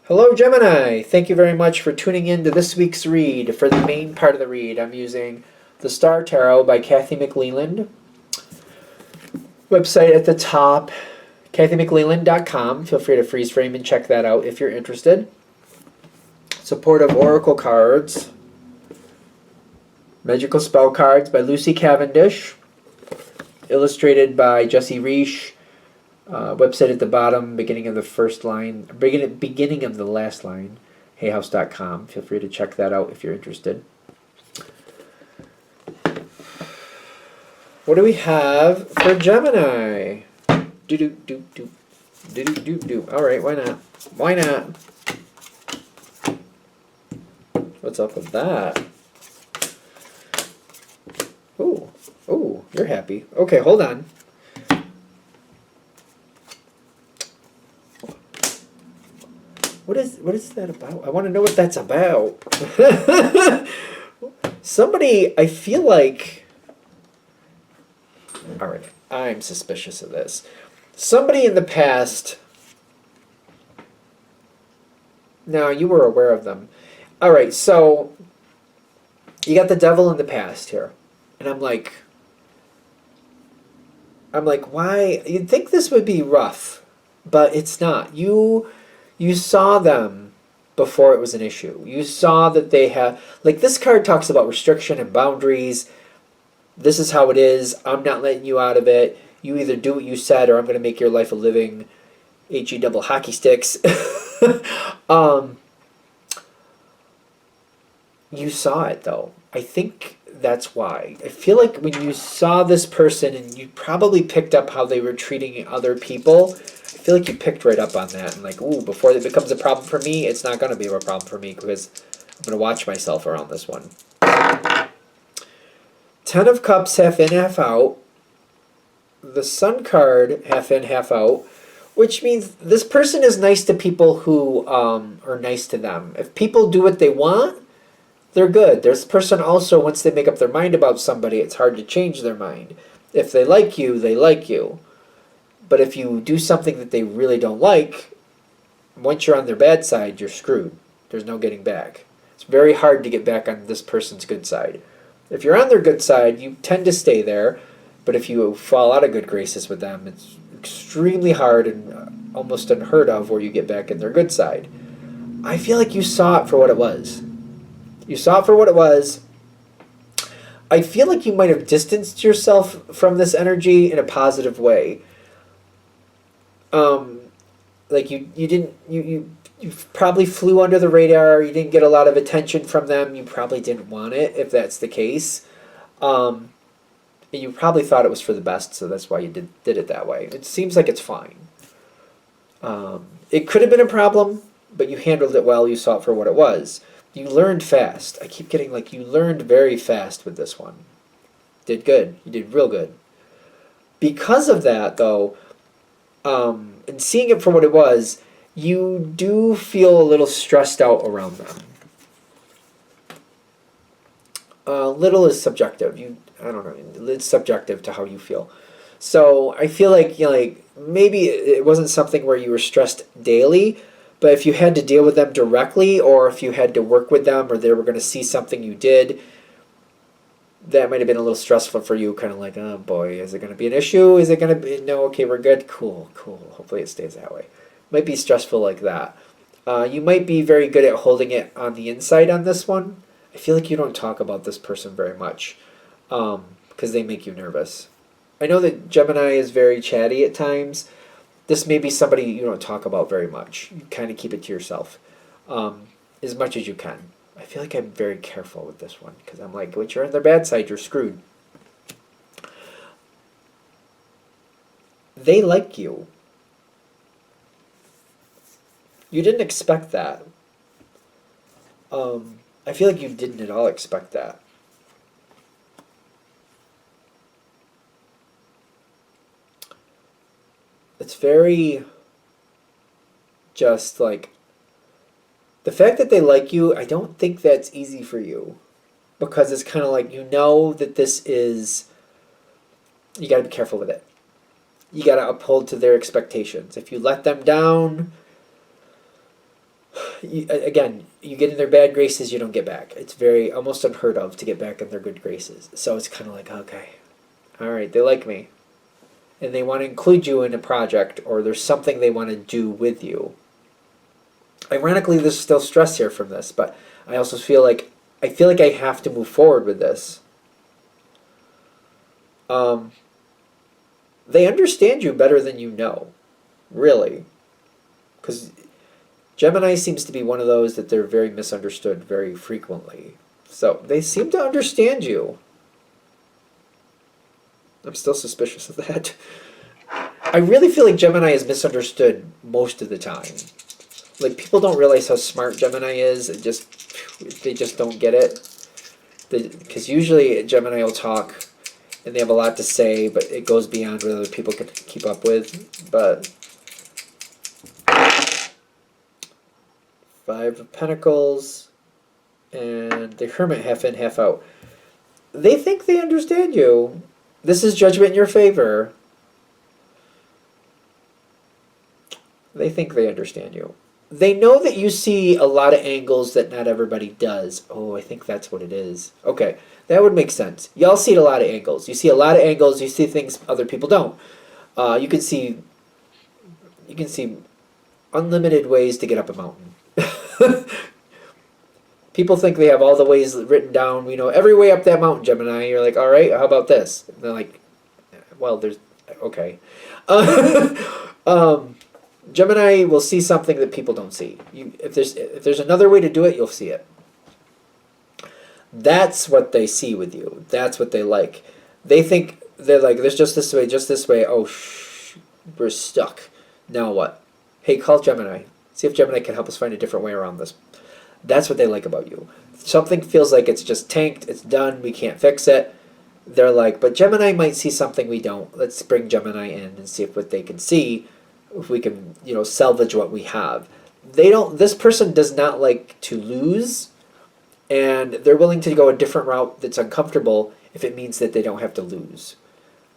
Hello, Gemini. Thank you very much for tuning in to this week's read. For the main part of the read, I'm using The Star Tarot by Kathy McLeland. Website at the top, kathymcleland.com. Feel free to freeze frame and check that out if you're interested. Supportive Oracle cards. Magical Spell cards by Lucy Cavendish. Illustrated by Jesse Reish. Website at the bottom, beginning of the first line, beginning of the last line, hayhouse.com. Feel free to check that out if you're interested. What do we have for Gemini? Do. All right, why not? Why not? What's up with that? Ooh, you're happy. Okay, hold on. What is that about? I want to know what that's about. Somebody, I feel like... Alright, I'm suspicious of this. Somebody in the past... Now, you were aware of them. Alright, so... You got the devil in the past here. And I'm like, why? You'd think this would be rough. But it's not. You saw them before it was an issue. You saw that they have... Like, this card talks about restriction and boundaries. This is how it is. I'm not letting you out of it. You either do what you said or I'm going to make your life a living HE double hockey sticks. You saw it, though. I think that's why. I feel like when you saw this person and you probably picked up how they were treating other people... I feel like you picked right up on that and like, ooh, before it becomes a problem for me, it's not going to be a problem for me because I'm going to watch myself around this one. 10 of Cups, half in, half out. The Sun card, half in, half out, which means this person is nice to people who are nice to them. If people do what they want, they're good. This person also, once they make up their mind about somebody, it's hard to change their mind. If they like you, they like you. But if you do something that they really don't like, once you're on their bad side, you're screwed. There's no getting back. It's very hard to get back on this person's good side. If you're on their good side, you tend to stay there. But if you fall out of good graces with them, it's extremely hard and almost unheard of where you get back in their good side. I feel like you saw it for what it was. You saw it for what it was. I feel like you might have distanced yourself from this energy in a positive way. Like you probably flew under the radar. You didn't get a lot of attention from them. You probably didn't want it, if that's the case. And you probably thought it was for the best, so that's why you did it that way. It seems like it's fine. It could have been a problem, but you handled it well. You saw it for what it was. You learned fast. I keep getting like you learned very fast with this one. Did good. You did real good. Because of that, though, and seeing it for what it was, you do feel a little stressed out around them. Little is subjective. I don't know. It's subjective to how you feel. So I feel like maybe it wasn't something where you were stressed daily, but if you had to deal with them directly, or if you had to work with them, or they were going to see something you did, that might have been a little stressful for you, kind of like, oh boy, is it going to be an issue? Is it going to be, no, okay, we're good, cool. Hopefully it stays that way. Might be stressful like that. You might be very good at holding it on the inside on this one. I feel like you don't talk about this person very much because they make you nervous. I know that Gemini is very chatty at times. This may be somebody you don't talk about very much. You kind of keep it to yourself as much as you can. I feel like I'm very careful with this one because I'm like, once you're on their bad side, you're screwed. They like you. You didn't expect that. I feel like you didn't at all expect that. It's very just like the fact that they like you, I don't think that's easy for you because it's kind of like you know that this is, you got to be careful with it. You got to uphold to their expectations. If you let them down, again, you get in their bad graces, you don't get back. It's very almost unheard of to get back in their good graces. So it's kind of like, okay, all right, they like me, and they want to include you in a project, or there's something they want to do with you. Ironically, there's still stress here from this, but I also feel like I have to move forward with this. They understand you better than you know, really, because Gemini seems to be one of those that they're very misunderstood very frequently. So they seem to understand you. I'm still suspicious of that. I really feel like Gemini is misunderstood most of the time. Like, people don't realize how smart Gemini is. They just don't get it. Because usually Gemini will talk and they have a lot to say, but it goes beyond what other people can keep up with. But Five of Pentacles and the Hermit, half in, half out. They think they understand you. This is judgment in your favor. They think they understand you. They know that you see a lot of angles that not everybody does. Oh, I think that's what it is. Okay, that would make sense. Y'all see a lot of angles. You see a lot of angles. You see things other people don't. You can see unlimited ways to get up a mountain. People think they have all the ways written down. We know every way up that mountain, Gemini. You're like, all right, how about this? And they're like, well, there's okay. Gemini will see something that people don't see. If there's another way to do it, you'll see it. That's what they see with you. That's what they like. They think they're like, there's just this way, just this way. Oh, we're stuck. Now what? Hey, call Gemini. See if Gemini can help us find a different way around this. That's what they like about you. Something feels like it's just tanked, it's done, we can't fix it. They're like, but Gemini might see something we don't. Let's bring Gemini in and see what they can see. If we can, salvage what we have. This person does not like to lose, and they're willing to go a different route that's uncomfortable if it means that they don't have to lose.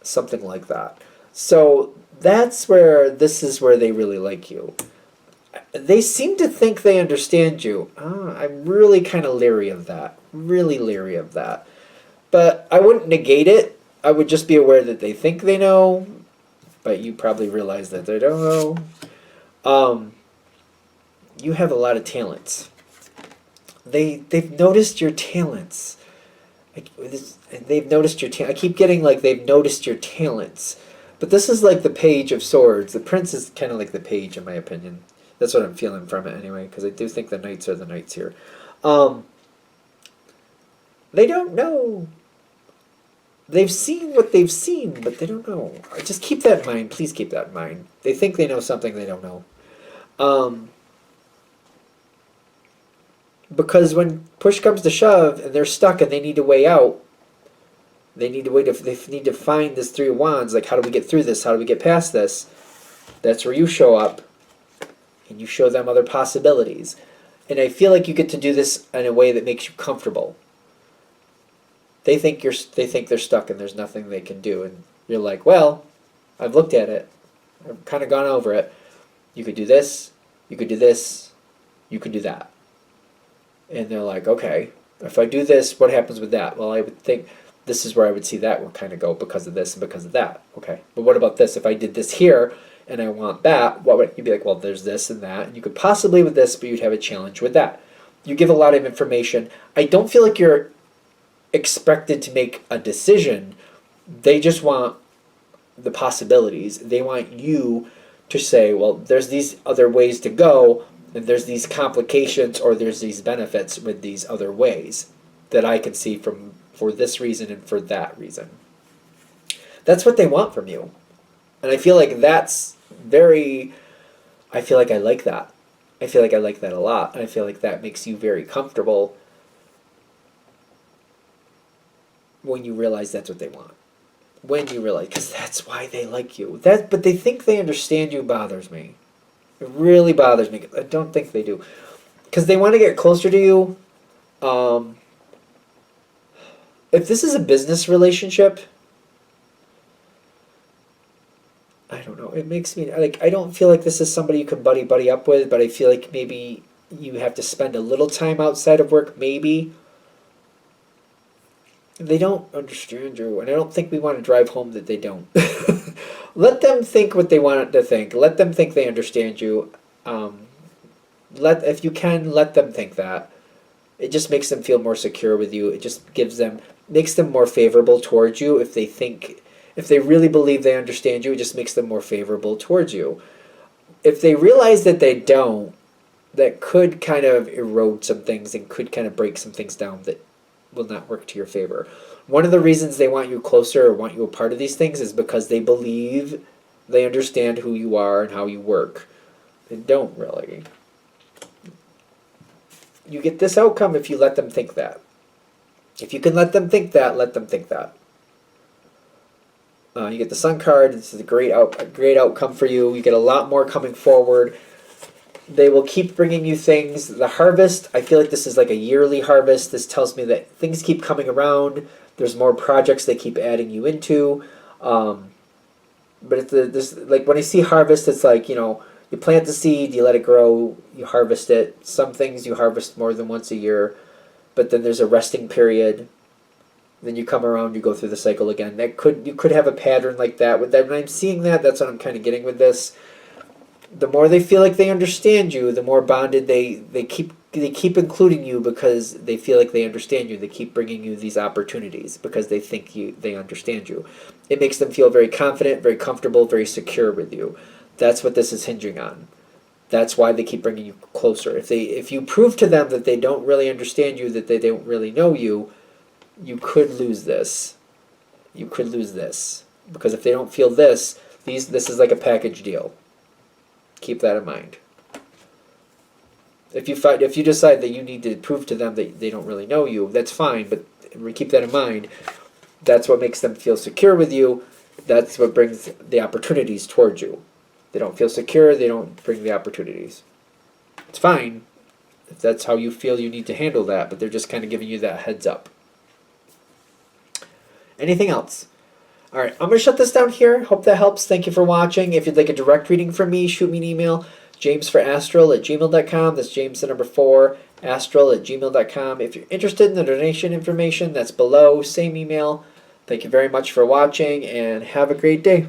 Something like that. So this is where they really like you. They seem to think they understand you. I'm really kind of leery of that. Really leery of that. But I wouldn't negate it. I would just be aware that they think they know, but you probably realize that they don't know. You have a lot of talents. They've noticed your talents. They've noticed your talent. I keep getting like they've noticed your talents. But this is like the Page of Swords. The Prince is kind of like the Page, in my opinion. That's what I'm feeling from it anyway, because I do think the Knights are the Knights here. They don't know. They've seen what they've seen, but they don't know. Just keep that in mind. Please keep that in mind. They think they know something they don't know. Because when push comes to shove and they're stuck and they need a way out, they need to find this Three of Wands. Like, how do we get through this? How do we get past this? That's where you show up. And you show them other possibilities. And I feel like you get to do this in a way that makes you comfortable. They think they're stuck and there's nothing they can do. And you're like, well, I've looked at it. I've kind of gone over it. You could do this. You could do this. You could do that. And they're like, okay, if I do this, what happens with that? Well, I would think this is where I would see that will kind of go because of this and because of that. Okay, but what about this? If I did this here, and I want that, what would you be like? Well, there's this and that, and you could possibly with this, but you'd have a challenge with that. You give a lot of information. I don't feel like you're expected to make a decision. They just want the possibilities. They want you to say, well, there's these other ways to go, and there's these complications, or there's these benefits with these other ways that I can see for this reason and for that reason. That's what they want from you. And I feel like I feel like I like that. I feel like I like that a lot. And I feel like that makes you very comfortable when you realize that's what they want. When you realize, because that's why they like you. But they think they understand you bothers me. It really bothers me. I don't think they do. Because they want to get closer to you. If this is a business relationship, I don't know. It makes me like, I don't feel like this is somebody you can buddy up with, but I feel like maybe you have to spend a little time outside of work, maybe. They don't understand you, and I don't think we want to drive home that they don't. Let them think what they want to think. Let them think they understand you. If you can, let them think that. It just makes them feel more secure with you. It just makes them more favorable towards you. If they really believe they understand you, it just makes them more favorable towards you. If they realize that they don't, that could kind of erode some things and could kind of break some things down that will not work to your favor. One of the reasons they want you closer or want you a part of these things is because they believe they understand who you are and how you work. They don't really. You get this outcome if you let them think that. If you can let them think that, let them think that. You get the Sun card. This is a great outcome for you. You get a lot more coming forward. They will keep bringing you things. The harvest, I feel like this is like a yearly harvest. This tells me that things keep coming around. There's more projects they keep adding you into. But it's like when I see harvest, it's like, you plant the seed, you let it grow, you harvest it. Some things you harvest more than once a year, but then there's a resting period. Then you come around, you go through the cycle again. You could have a pattern like that. With that, when I'm seeing that, that's what I'm kind of getting with this. The more they feel like they understand you, the more bonded they keep including you because they feel like they understand you. They keep bringing you these opportunities because they think they understand you. It makes them feel very confident, very comfortable, very secure with you. That's what this is hinging on. That's why they keep bringing you closer. If you prove to them that they don't really understand you, that they don't really know you, you could lose this. You could lose this because if they don't feel this is like a package deal. Keep that in mind. If you decide that you need to prove to them that they don't really know you, that's fine, but keep that in mind. That's what makes them feel secure with you. That's what brings the opportunities towards you. They don't feel secure, they don't bring the opportunities. It's fine if that's how you feel you need to handle that, but they're just kind of giving you that heads up. Anything else? All right, I'm going to shut this down here. Hope that helps. Thank you for watching. If you'd like a direct reading from me, shoot me an email, jamesforastral@gmail.com. That's James the number 4, astral@gmail.com. If you're interested in the donation information, that's below. Same email. Thank you very much for watching, and have a great day.